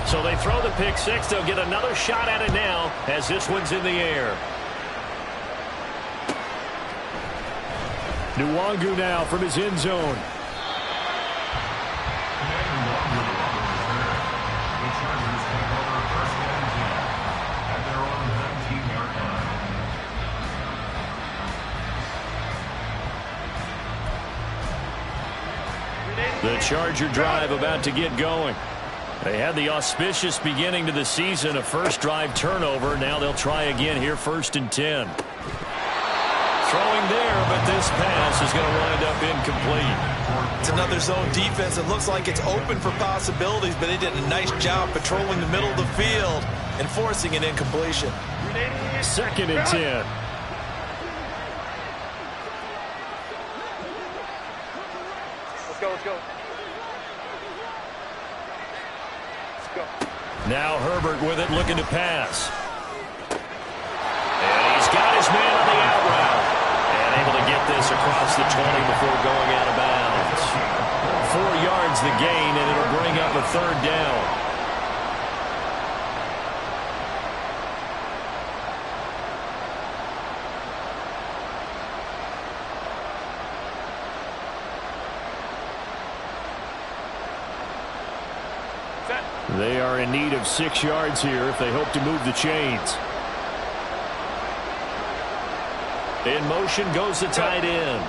So they throw the pick six. They'll get another shot at it now as this one's in the air. Nwangu now from his end zone. The Charger drive about to get going. They had the auspicious beginning to the season, a first drive turnover. Now they'll try again here, 1st and 10. Throwing there, but this pass is going to wind up incomplete. It's another zone defense. It looks like it's open for possibilities, but they did a nice job patrolling the middle of the field and forcing an incompletion. 2nd and 10. Let's go. Now Herbert with it, looking to pass. And he's got his man on the out route. And able to get this across the 20 before going out of bounds. 4 yards the gain, and it'll bring up a 3rd down. They are in need of 6 yards here if they hope to move the chains. In motion goes the tight end.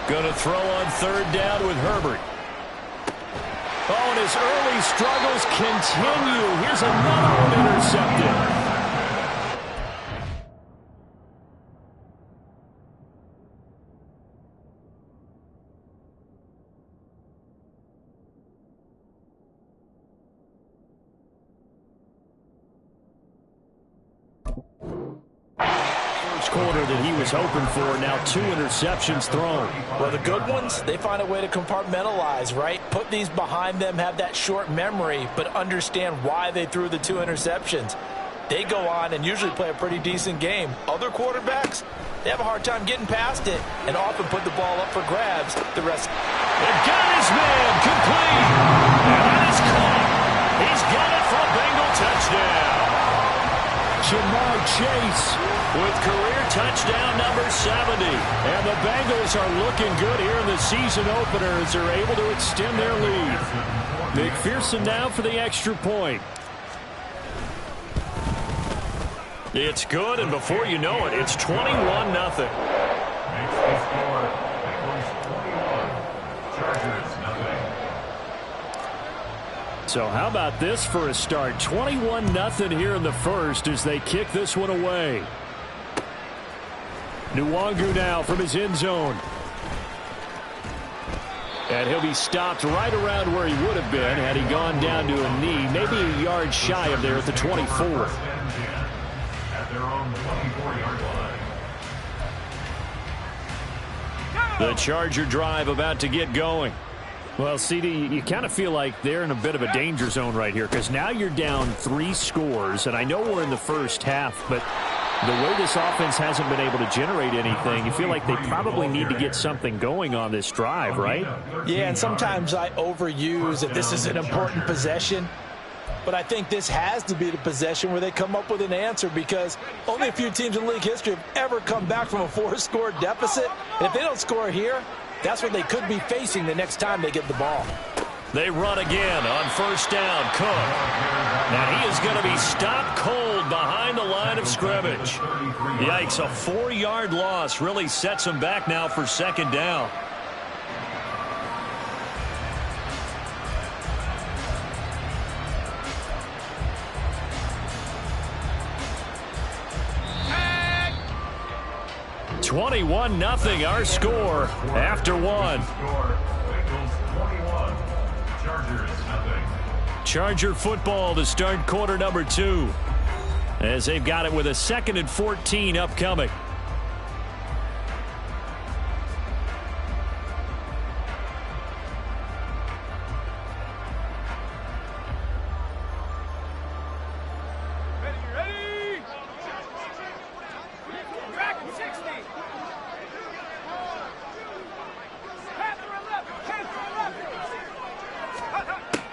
Going to throw on 3rd down with Herbert. Oh, and his early struggles continue. Here's another one intercepted. Quarter that he was hoping for. Now 2 interceptions thrown. Well, the good ones, they find a way to compartmentalize, right? Put these behind them, have that short memory, but understand why they threw the 2 interceptions. They go on and usually play a pretty decent game. Other quarterbacks, they have a hard time getting past it and often put the ball up for grabs. The rest. They've got his man complete. And that is caught. He's got it for a Bengal touchdown. Jamar Chase with career touchdown number 70. And the Bengals are looking good here in the season opener as they're able to extend their lead. McPherson now for the extra point. It's good, and before you know it, it's 21-0. So how about this for a start? 21-0 here in the first as they kick this one away. Nwangu now from his end zone. And he'll be stopped right around where he would have been had he gone down to a knee, maybe a yard shy of there at the 24. At their own 24-yard line. The Charger drive about to get going. Well, CD, you kind of feel like they're in a bit of a danger zone right here because now you're down 3 scores, and I know we're in the first half, but the way this offense hasn't been able to generate anything, you feel like they probably need to get something going on this drive, right? Yeah, and sometimes I overuse that this is an important possession, but I think this has to be the possession where they come up with an answer because only a few teams in league history have ever come back from a 4-score deficit, and if they don't score here, that's what they could be facing the next time they get the ball. They run again on 1st down. Cook. Now he is going to be stopped cold behind the line of scrimmage. Yikes, a 4-yard loss really sets him back now for 2nd down. (21-0) our score after 1. Charger football to start quarter number 2 as they've got it with a 2nd and 14 upcoming.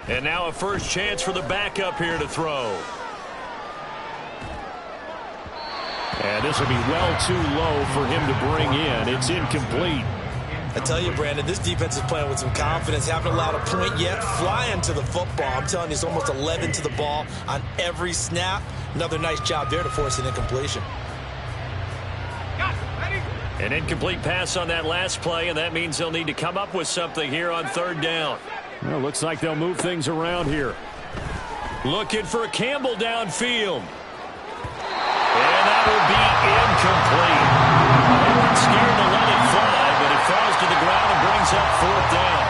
And now a first chance for the backup here to throw. And this will be well too low for him to bring in. It's incomplete. I tell you, Brandon, this defense is playing with some confidence. Haven't allowed a point yet. Flying to the football. I'm telling you, it's almost 11 to the ball on every snap. Another nice job there to force an incompletion. An incomplete pass on that last play, and that means they'll need to come up with something here on third down. Well, looks like they'll move things around here. Looking for Campbell downfield. And that will be incomplete. They weren't scared to let it fly, but it falls to the ground and brings up fourth down.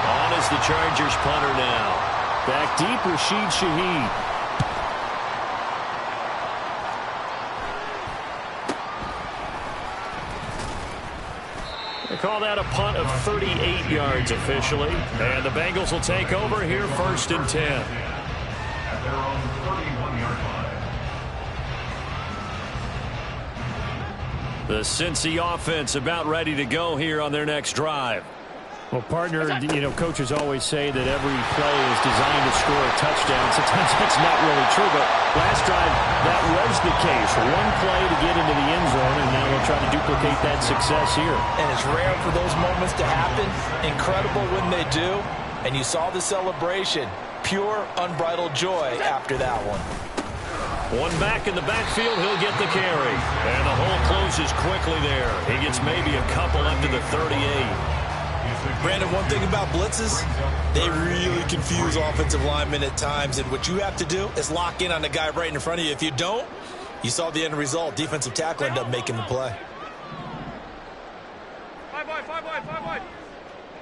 On is the Chargers punter now. Back deep, Rashid Shaheed. They call that a punt of 38 yards officially. And the Bengals will take over here first and 10. At their own 31-yard line. The Cincy offense about ready to go here on their next drive. Well, partner, you know, coaches always say that every play is designed to score a touchdown. Sometimes that's not really true, but last drive, that was the case. One play to get into the end zone, and now they'll try to duplicate that success here. And it's rare for those moments to happen. Incredible when they do. And you saw the celebration. Pure, unbridled joy after that one. One back in the backfield, he'll get the carry. And the hole closes quickly there. He gets maybe a couple up to the 38. Brandon, one thing about blitzes, they really confuse offensive linemen at times, and what you have to do is lock in on the guy right in front of you. If you don't, you saw the end result. Defensive tackle ended up making the play. 5 wide.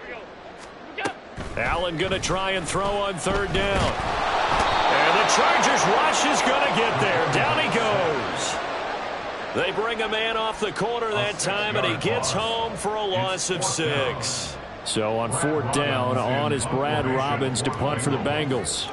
Here we go. Allen going to try and throw on third down. And the Chargers rush is going to get there. Down he goes. They bring a man off the corner that time, and he gets home for a loss of 6. So on fourth down, on is Brad Robbins to punt for the Bengals. A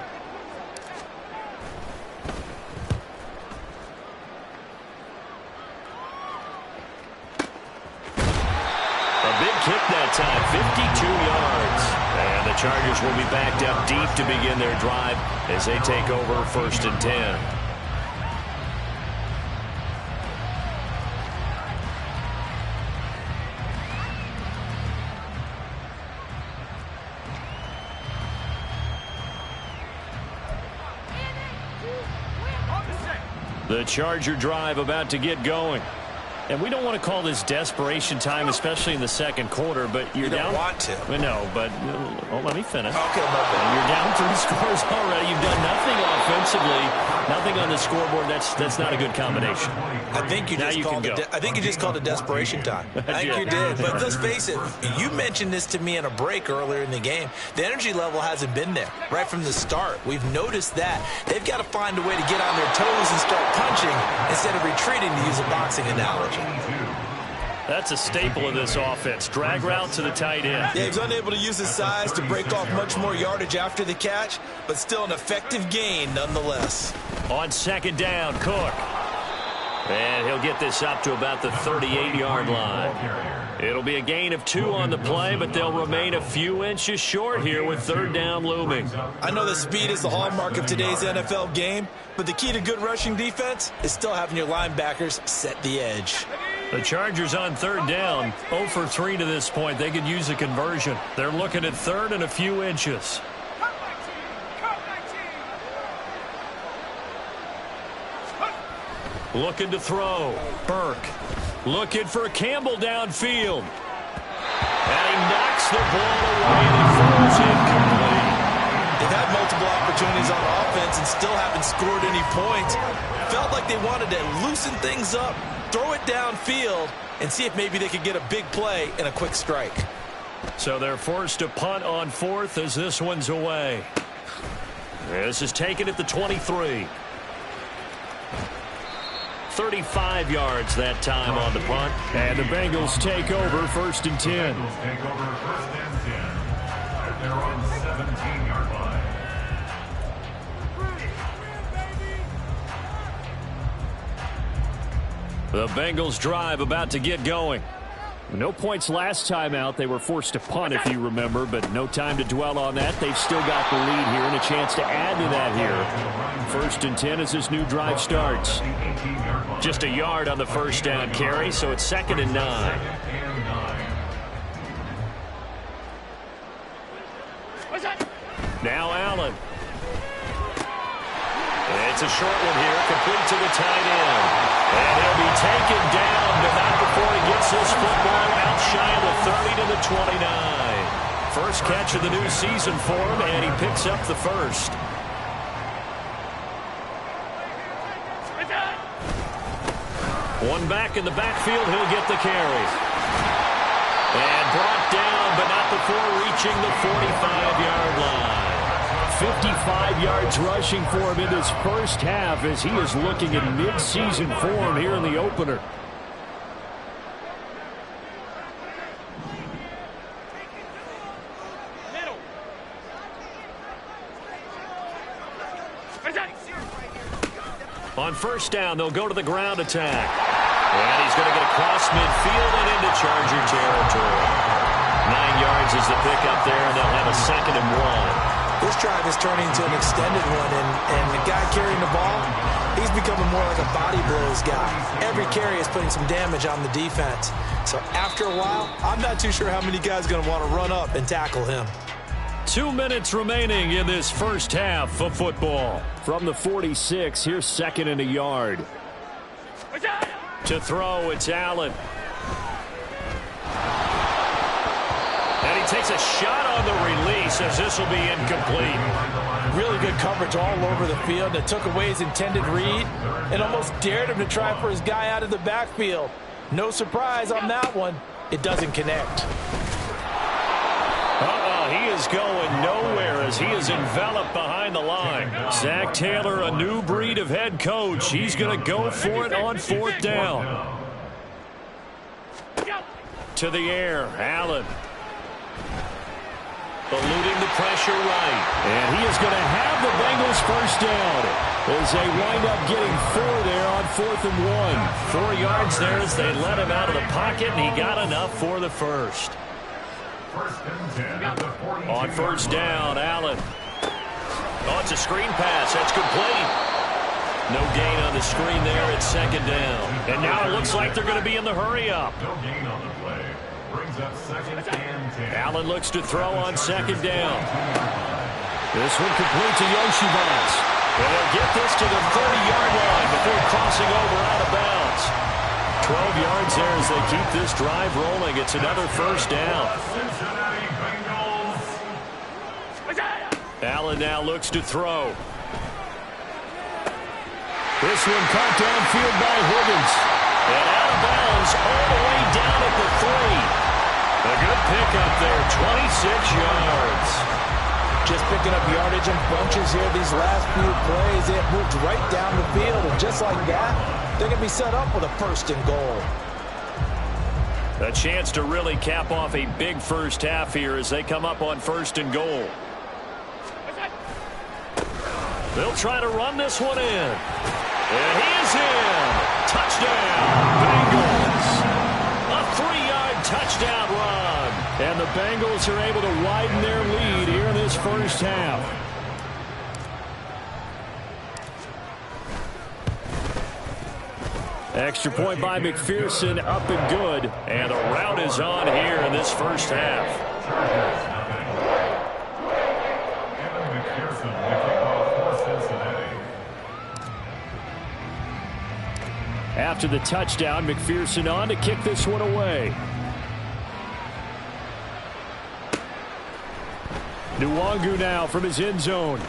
big kick that time, 52 yards. And the Chargers will be backed up deep to begin their drive as they take over first and 10. The Charger drive about to get going. And we don't want to call this desperation time, especially in the second quarter, but you're down. You don't want to. No, but let me finish. Okay, my bad. You're down 3 scores already. You've done nothing offensively, nothing on the scoreboard. That's not a good combination. I think you just called it desperation time. I think you did. But let's face it, you mentioned this to me in a break earlier in the game. The energy level hasn't been there right from the start. We've noticed that. They've got to find a way to get on their toes and start punching instead of retreating, to use a boxing analogy. That's a staple of this offense. Drag route to the tight end. Yeah, he's unable to use his size to break off much more yardage after the catch, but still an effective gain nonetheless. On second down, Cook. And he'll get this up to about the 38-yard line. It'll be a gain of 2 on the play, but they'll remain a few inches short here with third down looming. I know that speed is the hallmark of today's NFL game, but the key to good rushing defense is still having your linebackers set the edge. The Chargers on third down, 0 for 3 to this point. They could use a conversion. They're looking at third and a few inches. Looking to throw. Burke. Looking for Campbell downfield. And he knocks the ball away and it falls incomplete. They've had multiple opportunities on offense and still haven't scored any points. Felt like they wanted to loosen things up, throw it downfield, and see if maybe they could get a big play and a quick strike. So they're forced to punt on fourth as this one's away. This is taken at the 23. 35 yards that time on the punt. And the Bengals take over first and 10. Bengals take over first and 10 at their own 17-yard line. The Bengals drive about to get going. No points last time out. They were forced to punt, if you remember, but no time to dwell on that. They've still got the lead here and a chance to add to that here. 1st and 10 as this new drive starts. Just a yard on the first down carry, so it's 2nd and 9. Now Allen. It's a short one here, complete to the tight end. And he'll be taken down, but not before he gets this football out shy of the 30 to the 29. First catch of the new season for him, and he picks up the first. One back in the backfield, he'll get the carry. And brought down, but not before reaching the 45-yard line. 55 yards rushing for him in this first half as he is looking in mid-season form here in the opener. On first down, they'll go to the ground attack. And he's going to get across midfield and into Charger territory. 9 yards is the pickup there, and they'll have a 2nd and 1. This drive is turning into an extended one, and the guy carrying the ball, he's becoming more like a body blows guy. Every carry is putting some damage on the defense. So after a while, I'm not too sure how many guys are going to want to run up and tackle him. 2 minutes remaining in this first half of football. From the 46, here's 2nd and a yard. To throw, it's Allen. And he takes a shot on the release as this will be incomplete. Really good coverage all over the field that took away his intended read and almost dared him to try for his guy out of the backfield. No surprise on that one. It doesn't connect. He is going nowhere as he is enveloped behind the line. Zach Taylor, a new breed of head coach. He's going to go for it on 4th down. To the air, Allen. Eluding the pressure right. And he is going to have the Bengals first down as they wind up getting 4 there on 4th and 1. 4 yards there as they let him out of the pocket, and he got enough for the first. On first down, Allen. Oh, it's a screen pass. That's complete. No gain on the screen there. It's 2nd down. And now it looks like they're going to be in the hurry-up. No gain on the play. Brings up 2nd and 10. Allen looks to throw on 2nd down. This one complete to Yoshivas. And they'll get this to the 30-yard line before crossing over out of bounds. 12 yards there as they keep this drive rolling. It's another first down. Allen now looks to throw. This one caught downfield by Higgins. And out of bounds all the way down at the 3. A good pickup there, 26 yards. Just picking up yardage in bunches here these last few plays. They have moved right down the field, and just like that, they're going to be set up with a 1st and goal. A chance to really cap off a big first half here as they come up on 1st and goal. They'll try to run this one in. And he is in. Touchdown, Bengals. A 3-yard touchdown run. And the Bengals are able to widen their lead here in this first half. Extra point by McPherson, up and good. And the rout is on here in this first half. After the touchdown, McPherson on to kick this one away. Nwangu now from his end zone.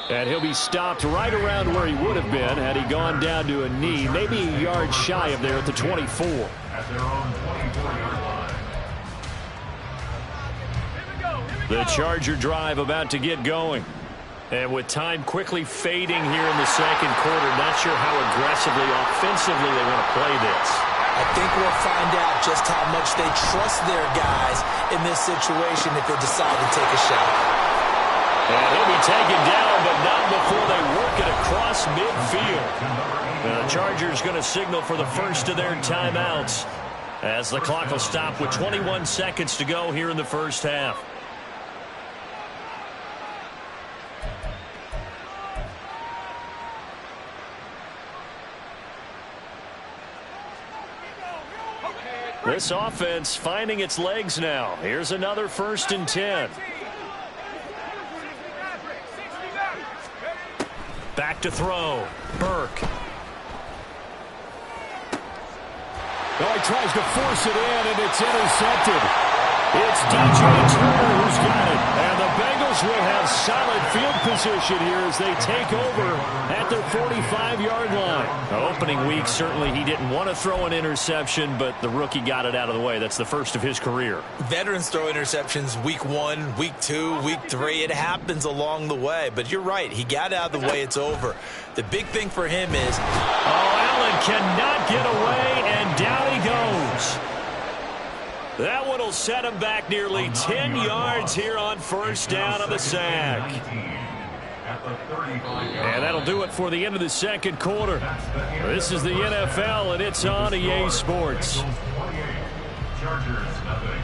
And he'll be stopped right around where he would have been had he gone down to a knee, maybe a yard shy of there at the 24. At their own 24-yard line. The Charger drive about to get going. And with time quickly fading here in the 2nd quarter, not sure how aggressively, offensively they want to play this. I think we'll find out just how much they trust their guys in this situation if they decide to take a shot. And he'll be taken down, but not before they work it across midfield. The Chargers going to signal for the first of their timeouts as the clock will stop with 21 seconds to go here in the first half. This offense finding its legs now. Here's another 1st and 10. Back to throw. Burke. Oh, he tries to force it in, and it's intercepted. It's DJ Turner who's got it. And the Bengals will have solid field position here as they take over at their 45-yard line. Opening week, certainly he didn't want to throw an interception, but the rookie got it out of the way. That's the first of his career. Veterans throw interceptions week 1, week 2, week 3. It happens along the way. But you're right. He got out of the way. It's over. The big thing for him is... Allen cannot get away, and down he goes. That one will set him back nearly 10 yards here on 1st down of the sack. And that'll do it for the end of the second quarter. This is the NFL, and it's on EA Sports. Chargers, nothing.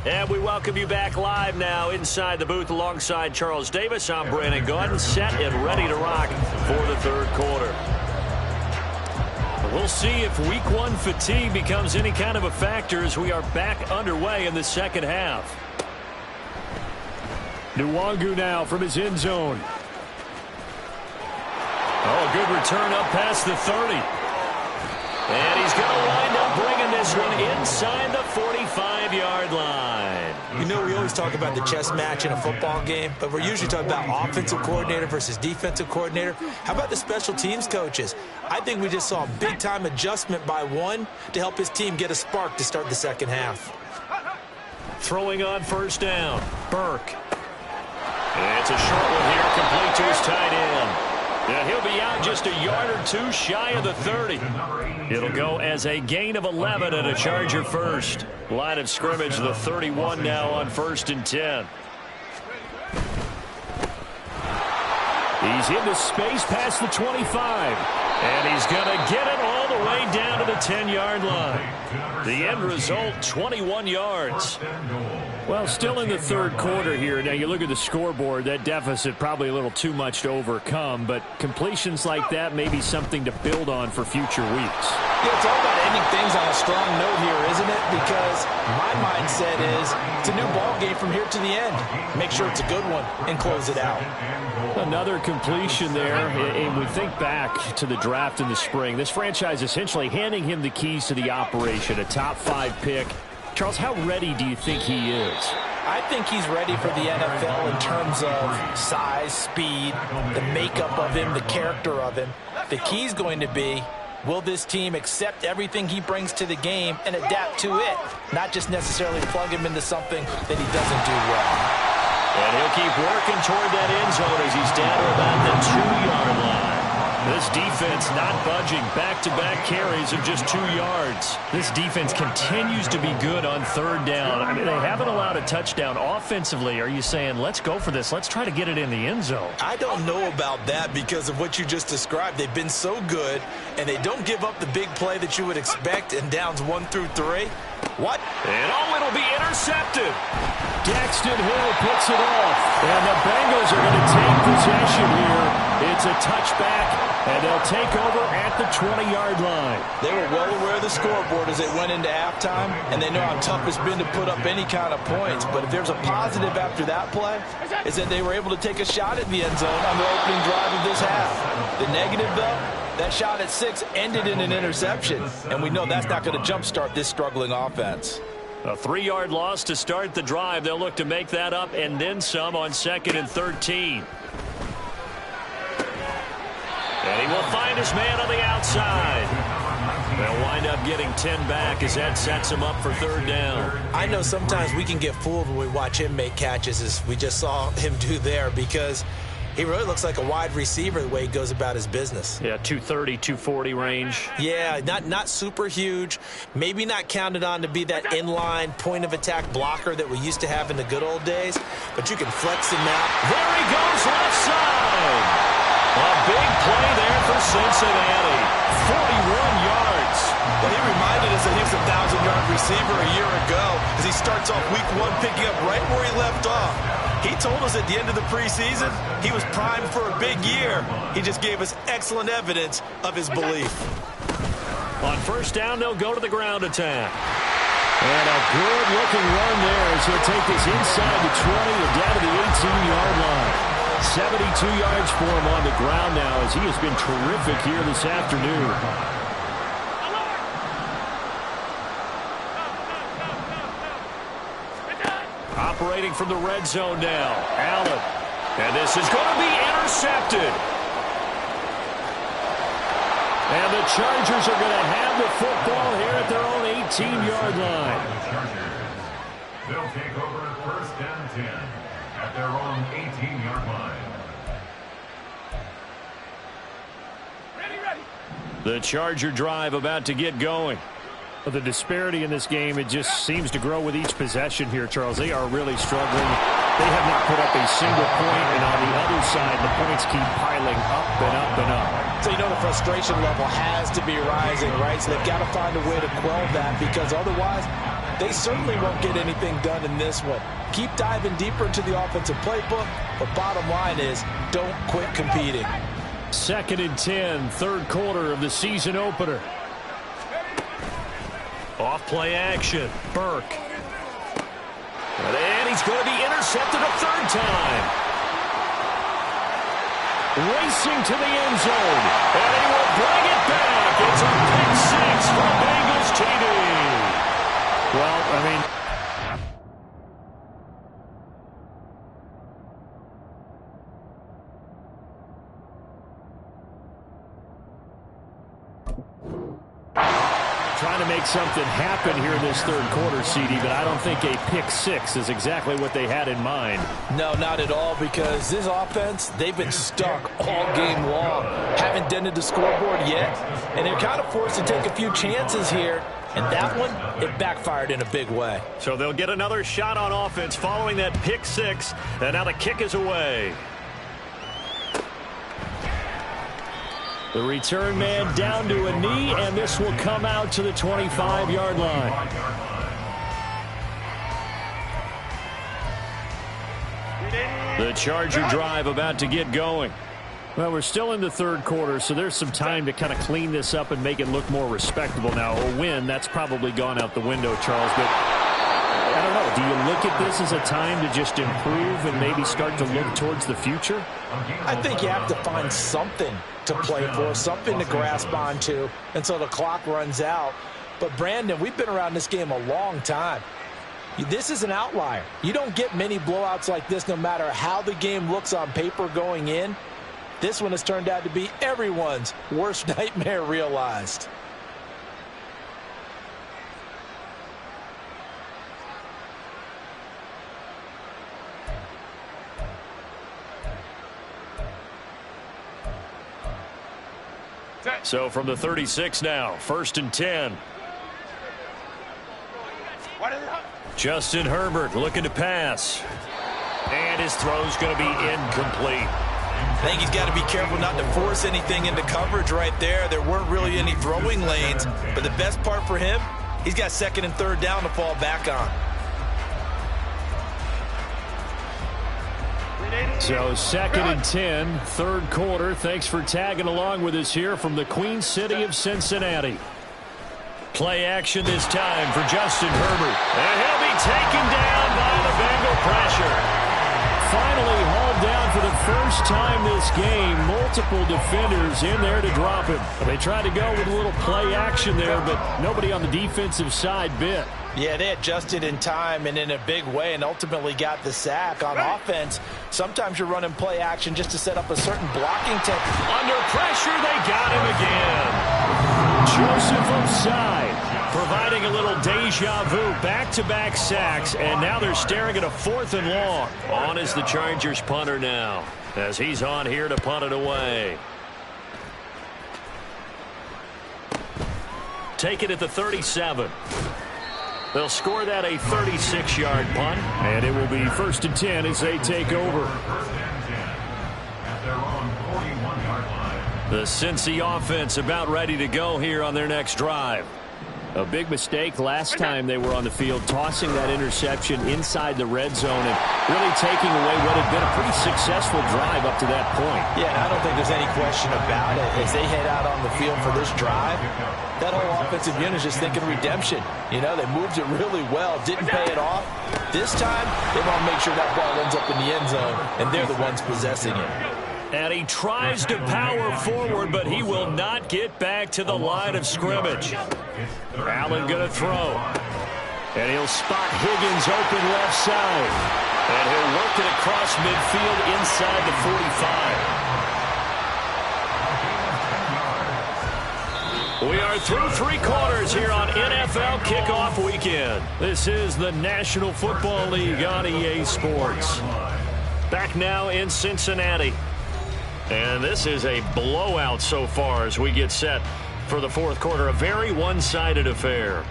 And we welcome you back live now inside the booth alongside Charles Davis. I'm Brandon Gaudin, set and ready to rock for the third quarter. We'll see if week 1 fatigue becomes any kind of a factor as we are back underway in the second half. Nwangu now from his end zone. Oh, good return up past the 30. And he's going to wind up bringing this one inside the 45-yard line. You know, we always talk about the chess match in a football game, but we're usually talking about offensive coordinator versus defensive coordinator. How about the special teams coaches? I think we just saw a big-time adjustment by one to help his team get a spark to start the second half. Throwing on 1st down, Burke. And it's a short one here, complete to his tight end. Yeah, he'll be out just a yard or 2 shy of the 30. It'll go as a gain of 11 and a Charger first. Line of scrimmage, the 31 now on 1st and 10. He's into space past the 25. And he's going to get it all the way down to the 10-yard line. The end result, 21 yards. Well, still in the third quarter here. Now, you look at the scoreboard, that deficit probably a little too much to overcome, but completions like that may be something to build on for future weeks. Yeah, it's all about ending things on a strong note here, isn't it? Because my mindset is it's a new ball game from here to the end. Make sure it's a good one and close it out. Another completion there, and we think back to the draft in the spring. This franchise essentially handing him the keys to the operation, a top 5 pick. Charles, how ready do you think he is? I think he's ready for the NFL in terms of size, speed, the makeup of him, the character of him. The key's going to be, will this team accept everything he brings to the game and adapt to it, not just necessarily plug him into something that he doesn't do well. And he'll keep working toward that end zone as he's down to about the 2-yard line. This defense not budging. Back-to-back carries of just 2 yards. This defense continues to be good on 3rd down. I mean, they haven't allowed a touchdown. Offensively, are you saying, let's go for this? Let's try to get it in the end zone. I don't know about that because of what you just described. They've been so good, and they don't give up the big play that you would expect in downs 1 through 3. What? And it'll be intercepted. Daxton Hill picks it off. And the Bengals are going to take possession here. It's a touchback, and they'll take over at the 20-yard line. They were well aware of the scoreboard as they went into halftime, and they know how tough it's been to put up any kind of points. But if there's a positive after that play, is that they were able to take a shot at the end zone on the opening drive of this half. The negative, though, that shot at 6 ended in an interception, and we know that's not going to jumpstart this struggling offense. A 3-yard loss to start the drive. They'll look to make that up and then some on 2nd and 13. And he will find his man on the outside. They'll wind up getting 10 back as that sets him up for 3rd down. I know sometimes we can get fooled when we watch him make catches, as we just saw him do there, because He really looks like a wide receiver the way he goes about his business. Yeah, 230, 240 range. Yeah, not super huge. Maybe not counted on to be that inline point-of-attack blocker that we used to have in the good old days, but you can flex him out. There he goes left side. A big play there for Cincinnati. 41 yards. Well, he reminded us that he was a 1,000-yard receiver a year ago as he starts off week 1 picking up right where he left off. He told us at the end of the preseason he was primed for a big year. He just gave us excellent evidence of his belief. On first down, they'll go to the ground attack. And a good-looking run there as he'll take this inside the 20 and down to the 18-yard line. 72 yards for him on the ground now as he has been terrific here this afternoon. Operating from the red zone now, Allen. And this is going to be intercepted. And the Chargers are going to have the football here at their own 18-yard line. They'll take over at first and 10 at their own 18-yard line. Ready. The Charger drive about to get going. The disparity in this game, it just seems to grow with each possession here, Charles. They are really struggling. They have not put up a single point, and on the other side, the points keep piling up and up and up. So, the frustration level has to be rising, right? So they've got to find a way to quell that because otherwise they certainly won't get anything done in this one. Keep diving deeper into the offensive playbook, but bottom line is don't quit competing. 2nd and 10, third quarter of the season opener. Off play action, Burke. And he's going to be intercepted a third time. Racing to the end zone. And he will bring it back. It's a pick six for Bengals TD. Well, I mean, trying to make something happen here in this third quarter, CD, but I don't think a pick six is exactly what they had in mind. No, not at all, because this offense, they've been stuck all game long. Haven't dented the scoreboard yet, and they're kind of forced to take a few chances here, and that one, it backfired in a big way. So they'll get another shot on offense following that pick six, and now the kick is away. The return man down to a knee, and this will come out to the 25-yard line. The Charger drive about to get going. Well, we're still in the third quarter, so there's some time to kind of clean this up and make it look more respectable. Now, a win, that's probably gone out the window, Charles, but I don't know. Do you look at this as a time to just improve and maybe start to look towards the future? I think you have to find something to play for, something to grasp onto until the clock runs out. But, Brandon, we've been around this game a long time. This is an outlier. You don't get many blowouts like this no matter how the game looks on paper going in. This one has turned out to be everyone's worst nightmare realized. So from the 36 now, 1st and 10. Justin Herbert looking to pass. And his throw's going to be incomplete. I think he's got to be careful not to force anything into coverage right there. There weren't really any throwing lanes, but the best part for him, he's got 2nd and 3rd down to fall back on. So 2nd and 10, third quarter. Thanks for tagging along with us here from the Queen City of Cincinnati. Play action this time for Justin Herbert. And he'll be taken down by the Bengal pressure. Finally hauled down for the first time this game. Multiple defenders in there to drop him. They tried to go with a little play action there, but nobody on the defensive side bit. Yeah, they adjusted in time and in a big way and ultimately got the sack. On offense, sometimes you're running play action just to set up a certain blocking technique. Under pressure, they got him again. Joseph Ossai, providing a little deja vu, back-to-back sacks, and now they're staring at a 4th and long. On is the Chargers punter now. as he's on here to punt it away. Take it at the 37. They'll score that a 36-yard punt. And it will be 1st and 10 as they take over. At their own 41-yard line. The Cincy offense about ready to go here on their next drive. A big mistake last time they were on the field, tossing that interception inside the red zone and really taking away what had been a pretty successful drive up to that point. Yeah, I don't think there's any question about it. As they head out on the field for this drive, that whole offensive unit is just thinking redemption. You know, they moved it really well, didn't pay it off. This time, they want to make sure that ball ends up in the end zone, and they're the ones possessing it. And he tries to power forward, but he will not get back to the line of scrimmage. Allen going to throw. And he'll spot Higgins open left side. And he'll work it across midfield inside the 45. We are through 3 quarters here on NFL Kickoff Weekend. This is the National Football League on EA Sports. Back now in Cincinnati. And this is a blowout so far as we get set for the 4th quarter. A very one-sided affair.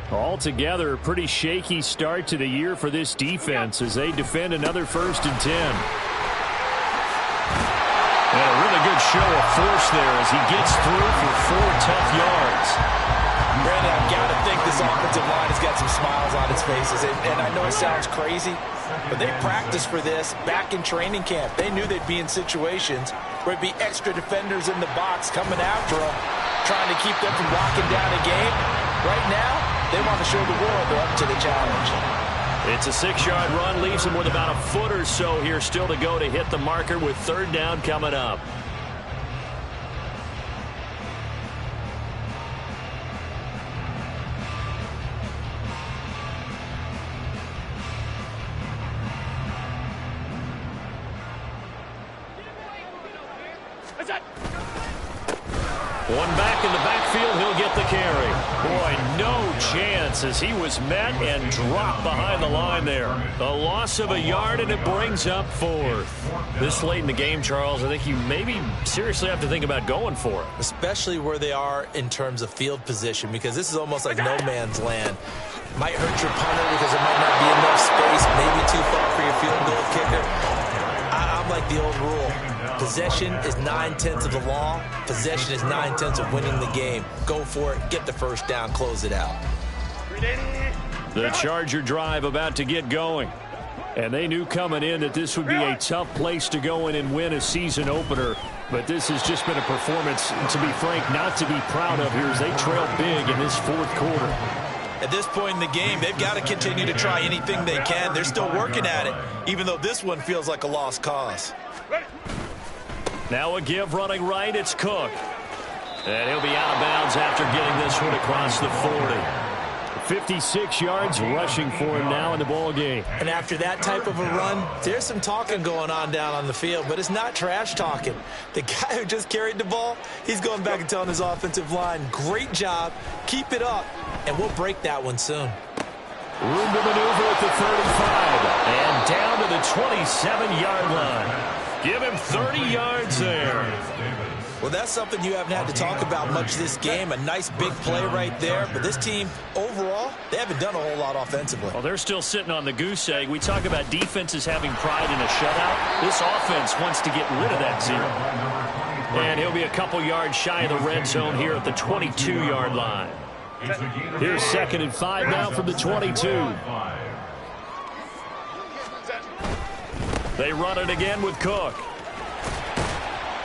Altogether, a pretty shaky start to the year for this defense as they defend another 1st and 10. And a really good show of force there as he gets through for 4 tough yards. Brandon, I've got to think this offensive line has got some smiles on its faces. And I know it sounds crazy, but they practiced for this back in training camp. They knew they'd be in situations where it'd be extra defenders in the box coming after them, trying to keep them from locking down a game. Right now, they want to show the world they're up to the challenge. It's a 6-yard run, leaves him with about a foot or so here still to go to hit the marker with 3rd down coming up. One back in the backfield, he'll get the carry. Boy, no chance as he was met and dropped behind the line there. A loss of a yard, and it brings up 4th. This late in the game, Charles, I think you maybe seriously have to think about going for it. Especially where they are in terms of field position, because this is almost like no man's land. Might hurt your punter because there might not be enough space, maybe too far for your field goal kicker. I'm like the old rule. Possession is 9/10 of the law. Possession is 9/10 of winning the game. Go for it. Get the 1st down. Close it out. The Charger drive about to get going. And they knew coming in that this would be a tough place to go in and win a season opener. But this has just been a performance, to be frank, not to be proud of here as they trail big in this 4th quarter. At this point in the game, they've got to continue to try anything they can. They're still working at it, even though this one feels like a lost cause. Now a give running right, it's Cook. And he'll be out of bounds after getting this one across the 40. 56 yards rushing for him now in the ball game. And after that type of a run, there's some talking going on down on the field, but it's not trash talking. The guy who just carried the ball, he's going back and telling his offensive line, great job, keep it up, and we'll break that one soon. Room to maneuver at the 35, and down to the 27-yard line. Give him 30 yards there. Well, that's something you haven't had to talk about much this game. A nice big play right there. But this team, overall, they haven't done a whole lot offensively. Well, they're still sitting on the goose egg. We talk about defenses having pride in a shutout. This offense wants to get rid of that 0. And he'll be a couple yards shy of the red zone here at the 22-yard line. Here's 2nd and 5 now from the 22. They run it again with Cook.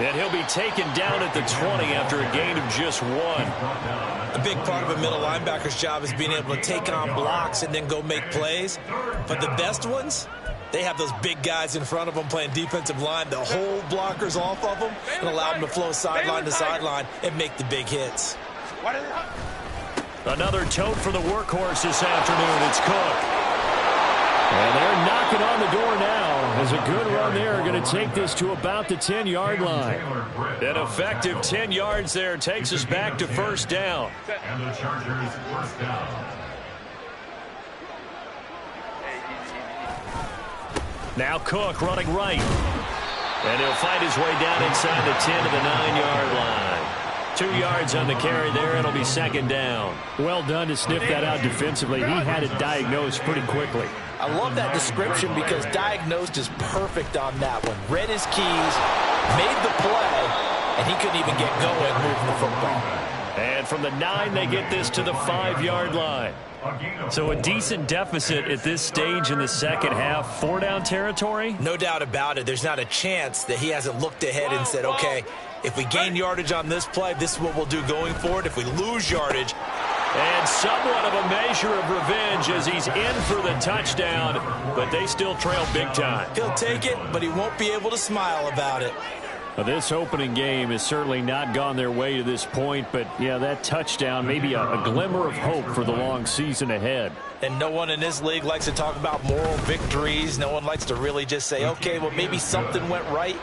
And he'll be taken down at the 20 after a gain of just 1. A big part of a middle linebacker's job is being able to take on blocks and then go make plays. But the best ones, they have those big guys in front of them playing defensive line to hold blockers off of them and allow them to flow sideline to sideline and make the big hits. Another tote for the workhorse this afternoon. It's Cook. And they're knocking on the door now as a good run there are going to take this to about the 10-yard line. An effective 10 yards there takes us back to 1st down. And the Chargers 1st down. Now Cook running right. And he'll fight his way down inside the 10 to the 9-yard line. 2 yards on the carry there. It'll be second down. Well done to sniff that out defensively. He had it diagnosed pretty quickly. I love that description because diagnosed is perfect on that one. Read his keys, made the play, and he couldn't even get going moving the football. And from the 9, they get this to the 5-yard line. So a decent deficit at this stage in the second half. 4-down territory? No doubt about it. There's not a chance that he hasn't looked ahead and said, okay, if we gain yardage on this play, this is what we'll do going forward. If we lose yardage. And somewhat of a measure of revenge as he's in for the touchdown, but they still trail big time. He'll take it, but he won't be able to smile about it. Well, this opening game has certainly not gone their way to this point, but, yeah, that touchdown, maybe a glimmer of hope for the long season ahead. And no one in this league likes to talk about moral victories. No one likes to really just say, okay, well, maybe something went right.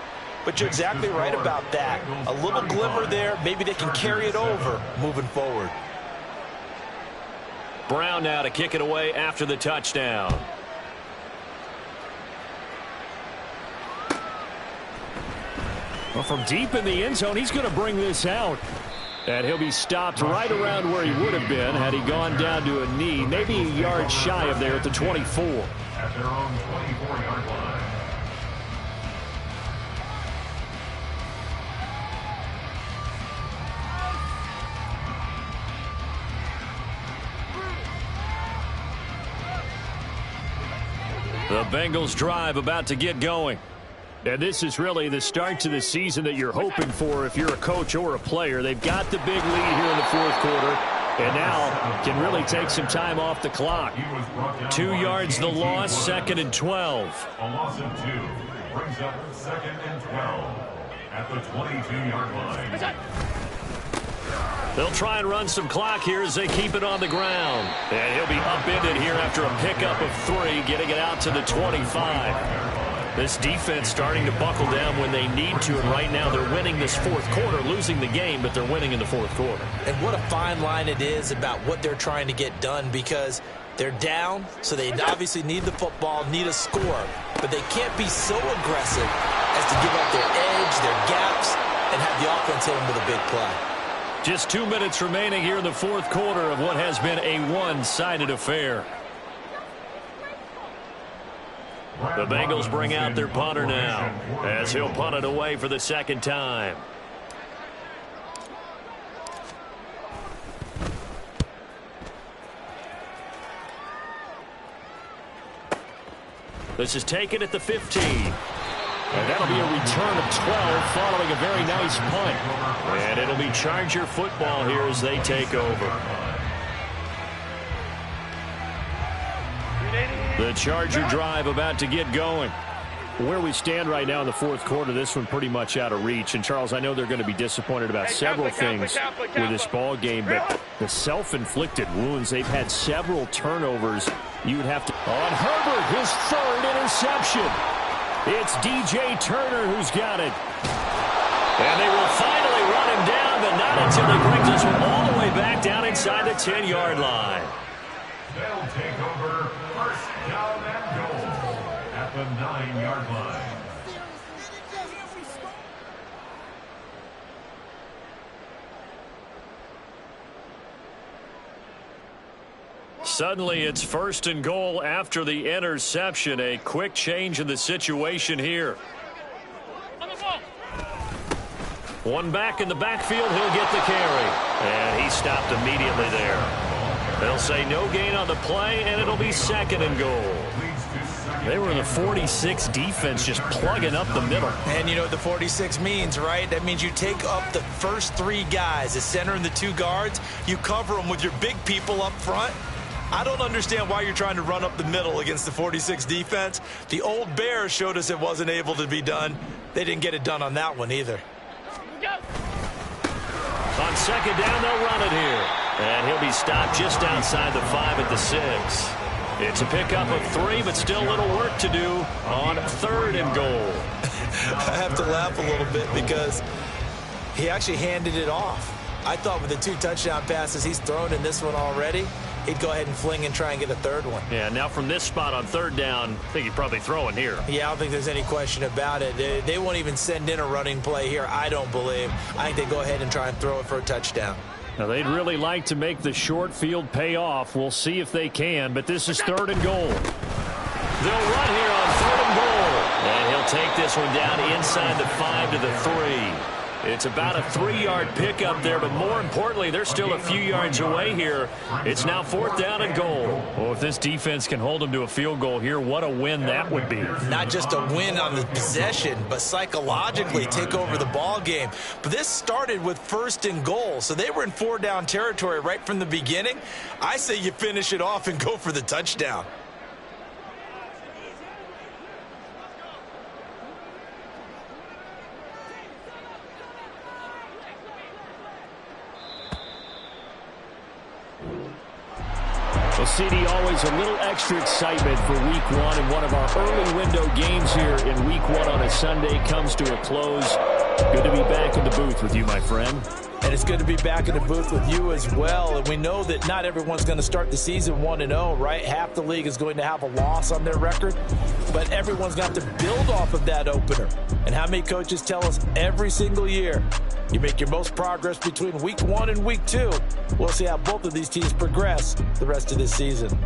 But you're exactly right about that. A little glimmer there. Maybe they can carry it over moving forward. Brown now to kick it away after the touchdown. Well, from deep in the end zone, he's going to bring this out. And he'll be stopped right around where he would have been had he gone down to a knee, maybe a yard shy of there at the 24. At their own 24-yard line. The Bengals drive about to get going. And this is really the start to the season that you're hoping for if you're a coach or a player. They've got the big lead here in the fourth quarter, and now can really take some time off the clock. 2 yards the loss, 2nd and 12. A loss of 2 brings up 2nd and 12 at the 22-yard line. They'll try and run some clock here as they keep it on the ground. And he'll be upended here after a pickup of 3, getting it out to the 25. This defense starting to buckle down when they need to, and right now they're winning this fourth quarter, losing the game, but they're winning in the fourth quarter. And what a fine line it is about what they're trying to get done, because they're down, so they obviously need the football, need a score, but they can't be so aggressive as to give up their edge, their gaps, and have the offense hit them with a big play. Just 2 minutes remaining here in the fourth quarter of what has been a one-sided affair. The Bengals bring out their punter now as he'll punt it away for the second time. This is taken at the 15. And that'll be a return of 12 following a very nice punt. And it'll be Charger football here as they take over. The Charger drive about to get going. Where we stand right now in the fourth quarter, this one pretty much out of reach. And, Charles, I know they're going to be disappointed about several things with this ball game, but the self-inflicted wounds, they've had several turnovers. You would have to... On Herbert, his 3rd interception. It's DJ Turner who's got it. And they will finally run him down, but not until he brings this one all the way back down inside the 10-yard line. They'll take over first down and goal at the 9-yard line. Suddenly it's 1st and goal after the interception. A quick change in the situation here. One back in the backfield, he'll get the carry. And he stopped immediately there. They'll say no gain on the play, and it'll be 2nd and goal. They were in the 46 defense just plugging up the middle. And you know what the 46 means, right? That means you take up the first 3 guys, the center and the 2 guards. You cover them with your big people up front. I don't understand why you're trying to run up the middle against the 46 defense. The old Bears showed us it wasn't able to be done. They didn't get it done on that one either. On 2nd down, they'll run it here. And he'll be stopped just outside the 5 at the 6. It's a pickup of 3, but still a little work to do on 3rd and goal. I have to laugh a little bit because he actually handed it off. I thought with the 2 touchdown passes he's thrown in this one already, he'd go ahead and fling and try and get a third one. Yeah, now from this spot on third down, I think he'd probably throw it here. Yeah, I don't think there's any question about it. They won't even send in a running play here, I don't believe. I think they go ahead and try and throw it for a touchdown. Now, they'd really like to make the short field pay off. We'll see if they can, but this is 3rd and goal. They'll run here on 3rd and goal. And he'll take this one down inside the 5 to the 3. It's about a 3-yard pickup there, but more importantly, they're still a few yards away here. It's now 4th down and goal. Well, if this defense can hold them to a field goal here, what a win that would be. Not just a win on the possession, but psychologically take over the ball game. But this started with 1st and goal, so they were in 4-down territory right from the beginning. I say you finish it off and go for the touchdown. Well, CD, always a little extra excitement for Week 1, and one of our early window games here in Week 1 on a Sunday comes to a close. Good to be back in the booth with you, my friend. And it's good to be back in the booth with you as well. And we know that not everyone's going to start the season 1-0, right? Half the league is going to have a loss on their record. But everyone's got to build off of that opener. And how many coaches tell us every single year, you make your most progress between Week 1 and Week 2. We'll see how both of these teams progress the rest of this season.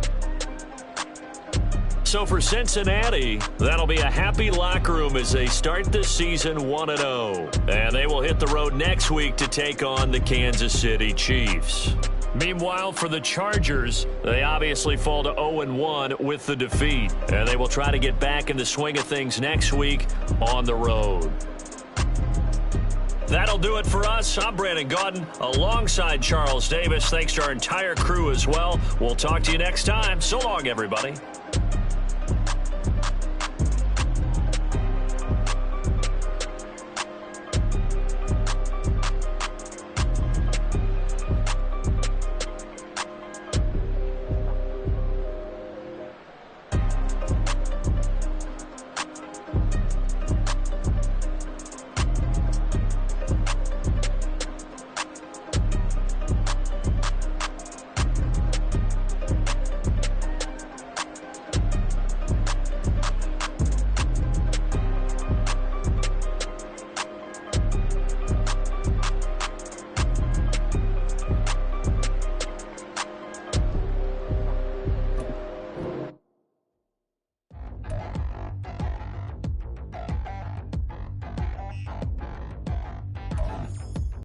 So for Cincinnati, that'll be a happy locker room as they start this season 1-0. And they will hit the road next week to take on the Kansas City Chiefs. Meanwhile, for the Chargers, they obviously fall to 0-1 with the defeat. And they will try to get back in the swing of things next week on the road. That'll do it for us. I'm Brandon Gaudin alongside Charles Davis. Thanks to our entire crew as well. We'll talk to you next time. So long, everybody.